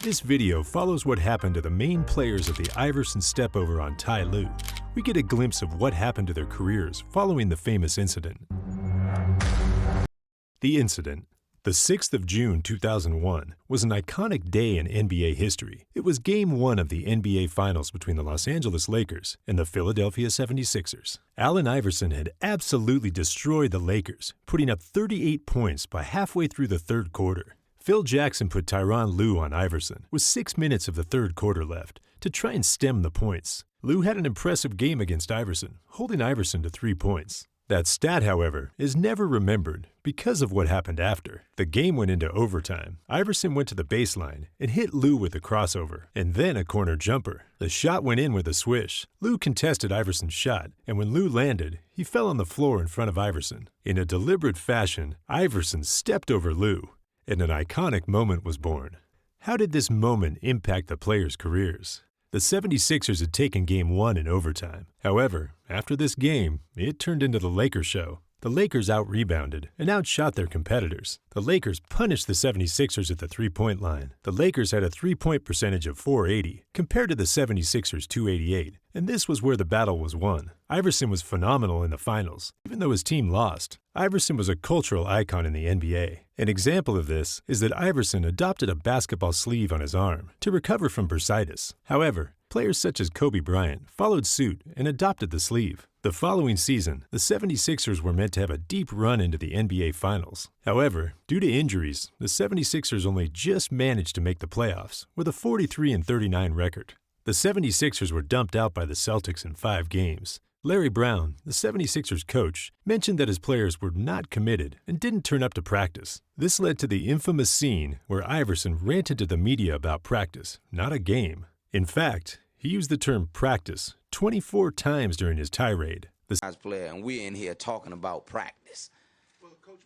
This video follows what happened to the main players of the Iverson stepover on Tyronn Lue. We get a glimpse of what happened to their careers following the famous incident. The incident, the 6th of June 2001, was an iconic day in NBA history. It was Game 1 of the NBA Finals between the Los Angeles Lakers and the Philadelphia 76ers. Allen Iverson had absolutely destroyed the Lakers, putting up 38 points by halfway through the third quarter. Phil Jackson put Tyronn Lue on Iverson with 6 minutes of the third quarter left to try and stem the points. Lue had an impressive game against Iverson, holding Iverson to 3 points. That stat, however, is never remembered because of what happened after. The game went into overtime. Iverson went to the baseline and hit Lue with a crossover, and then a corner jumper. The shot went in with a swish. Lue contested Iverson's shot, and when Lue landed, he fell on the floor in front of Iverson. In a deliberate fashion, Iverson stepped over Lue, and an iconic moment was born. How did this moment impact the players' careers? The 76ers had taken Game 1 in overtime. However, after this game, it turned into the Lakers show. The Lakers out-rebounded and outshot their competitors. The Lakers punished the 76ers at the three-point line. The Lakers had a three-point percentage of .480 compared to the 76ers' .288, and this was where the battle was won. Iverson was phenomenal in the finals, even though his team lost. Iverson was a cultural icon in the NBA. An example of this is that Iverson adopted a basketball sleeve on his arm to recover from bursitis. However, players such as Kobe Bryant followed suit and adopted the sleeve. The following season, the 76ers were meant to have a deep run into the NBA Finals. However, due to injuries, the 76ers only just managed to make the playoffs with a 43-39 record. The 76ers were dumped out by the Celtics in 5 games. Larry Brown, the 76ers coach, mentioned that his players were not committed and didn't turn up to practice. This led to the infamous scene where Iverson ranted to the media about practice, not a game. In fact, he used the term practice 24 times during his tirade. Player, and we're in here talking about practice.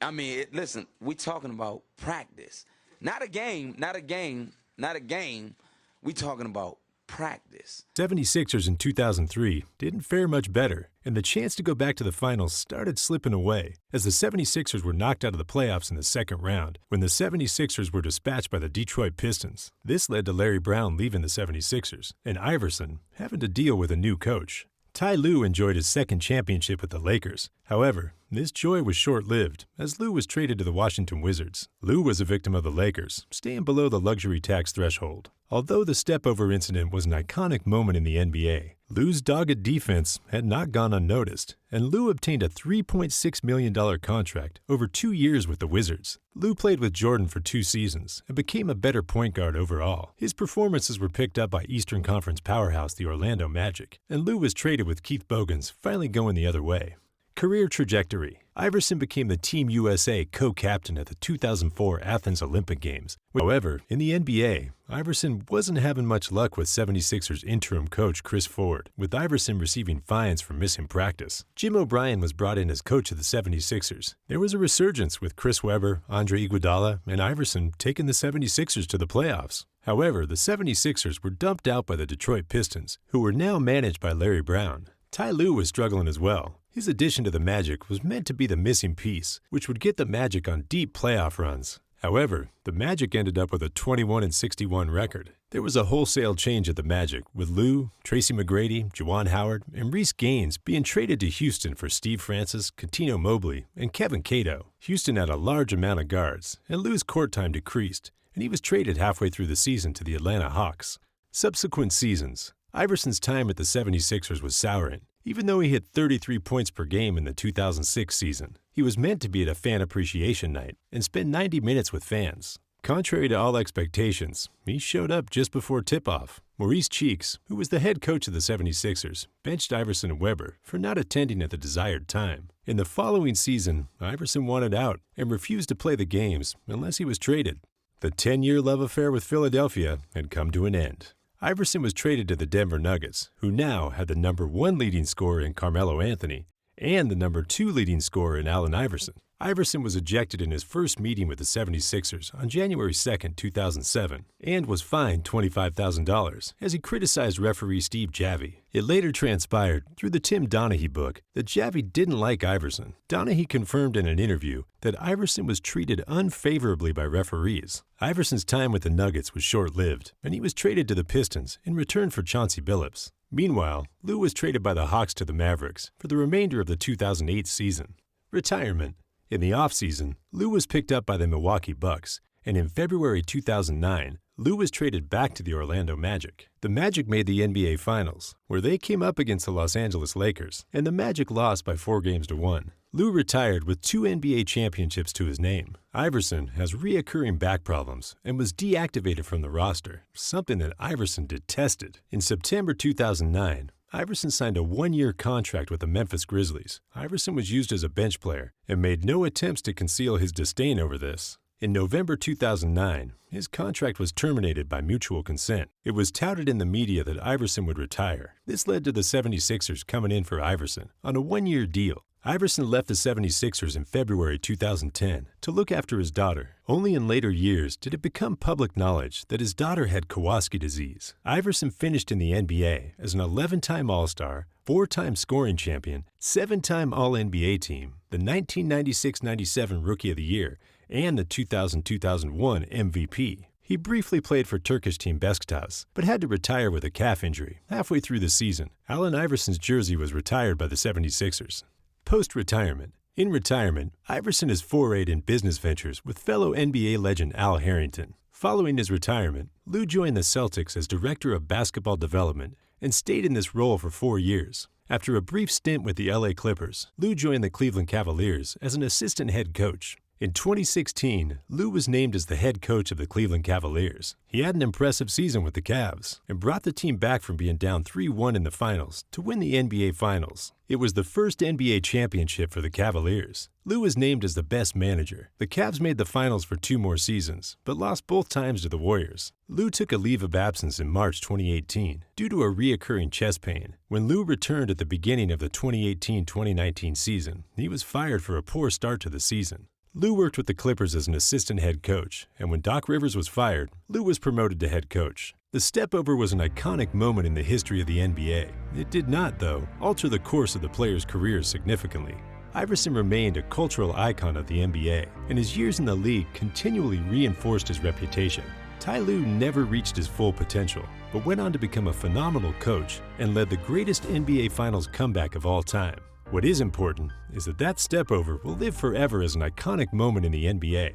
I mean, listen, we're talking about practice. Not a game, not a game, not a game. We're talking about practice. 76ers in 2003 didn't fare much better, and the chance to go back to the finals started slipping away as the 76ers were knocked out of the playoffs in the second round when the 76ers were dispatched by the Detroit Pistons. This led to Larry Brown leaving the 76ers and Iverson having to deal with a new coach. Tyronn Lue enjoyed his second championship with the Lakers. However, this joy was short-lived as Lue was traded to the Washington Wizards. Lue was a victim of the Lakers, staying below the luxury tax threshold. Although the step-over incident was an iconic moment in the NBA, Lue's dogged defense had not gone unnoticed, and Lue obtained a $3.6 million contract over 2 years with the Wizards. Lue played with Jordan for 2 seasons and became a better point guard overall. His performances were picked up by Eastern Conference powerhouse the Orlando Magic, and Lue was traded with Keith Bogans finally going the other way. Career trajectory. Iverson became the Team USA co-captain at the 2004 Athens Olympic Games. However, in the NBA, Iverson wasn't having much luck with 76ers interim coach Chris Ford, with Iverson receiving fines for missing practice. Jim O'Brien was brought in as coach of the 76ers. There was a resurgence with Chris Webber, Andre Iguodala, and Iverson taking the 76ers to the playoffs. However, the 76ers were dumped out by the Detroit Pistons, who were now managed by Larry Brown. Tyronn Lue was struggling as well. His addition to the Magic was meant to be the missing piece, which would get the Magic on deep playoff runs. However, the Magic ended up with a 21-61 record. There was a wholesale change at the Magic, with Lue, Tracy McGrady, Juwan Howard, and Reese Gaines being traded to Houston for Steve Francis, Cuttino Mobley, and Kevin Cato. Houston had a large amount of guards, and Lue's court time decreased, and he was traded halfway through the season to the Atlanta Hawks. Subsequent seasons. Iverson's time at the 76ers was souring. Even though he hit 33 points per game in the 2006 season, he was meant to be at a fan appreciation night and spend 90 minutes with fans. Contrary to all expectations, he showed up just before tip-off. Maurice Cheeks, who was the head coach of the 76ers, benched Iverson and Webber for not attending at the desired time. In the following season, Iverson wanted out and refused to play the games unless he was traded. The 10-year love affair with Philadelphia had come to an end. Iverson was traded to the Denver Nuggets, who now had the #1 leading scorer in Carmelo Anthony and the #2 leading scorer in Allen Iverson. Iverson was ejected in his first meeting with the 76ers on January 2, 2007, and was fined $25,000 as he criticized referee Steve Javie. It later transpired, through the Tim Donaghy book, that Javie didn't like Iverson. Donaghy confirmed in an interview that Iverson was treated unfavorably by referees. Iverson's time with the Nuggets was short-lived, and he was traded to the Pistons in return for Chauncey Billups. Meanwhile, Lue was traded by the Hawks to the Mavericks for the remainder of the 2008 season. Retirement. In the offseason, Lue was picked up by the Milwaukee Bucks, and in February 2009, Lue was traded back to the Orlando Magic. The Magic made the NBA Finals, where they came up against the Los Angeles Lakers, and the Magic lost by 4-1. Lue retired with 2 NBA championships to his name. Iverson has reoccurring back problems and was deactivated from the roster, something that Iverson detested. In September 2009, Iverson signed a 1-year contract with the Memphis Grizzlies. Iverson was used as a bench player and made no attempts to conceal his disdain over this. In November 2009, his contract was terminated by mutual consent. It was touted in the media that Iverson would retire. This led to the 76ers coming in for Iverson on a 1-year deal. Iverson left the 76ers in February 2010 to look after his daughter. Only in later years did it become public knowledge that his daughter had Kawasaki disease. Iverson finished in the NBA as an 11-time All-Star, 4-time scoring champion, 7-time All-NBA team, the 1996-97 Rookie of the Year, and the 2000-2001 MVP. He briefly played for Turkish team Beşiktaş, but had to retire with a calf injury. Halfway through the season, Allen Iverson's jersey was retired by the 76ers. Post-retirement. In retirement, Iverson has forayed in business ventures with fellow NBA legend Al Harrington. Following his retirement, Lue joined the Celtics as Director of Basketball Development and stayed in this role for 4 years. After a brief stint with the LA Clippers, Lue joined the Cleveland Cavaliers as an assistant head coach. In 2016, Lue was named as the head coach of the Cleveland Cavaliers. He had an impressive season with the Cavs and brought the team back from being down 3-1 in the finals to win the NBA Finals. It was the first NBA championship for the Cavaliers. Lue was named as the best manager. The Cavs made the finals for 2 more seasons, but lost both times to the Warriors. Lue took a leave of absence in March 2018 due to a reoccurring chest pain. When Lue returned at the beginning of the 2018-2019 season, he was fired for a poor start to the season. Lue worked with the Clippers as an assistant head coach, and when Doc Rivers was fired, Lue was promoted to head coach. The step-over was an iconic moment in the history of the NBA. It did not, though, alter the course of the players' careers significantly. Iverson remained a cultural icon of the NBA, and his years in the league continually reinforced his reputation. Tyronn Lue never reached his full potential, but went on to become a phenomenal coach and led the greatest NBA Finals comeback of all time. What is important is that step-over will live forever as an iconic moment in the NBA.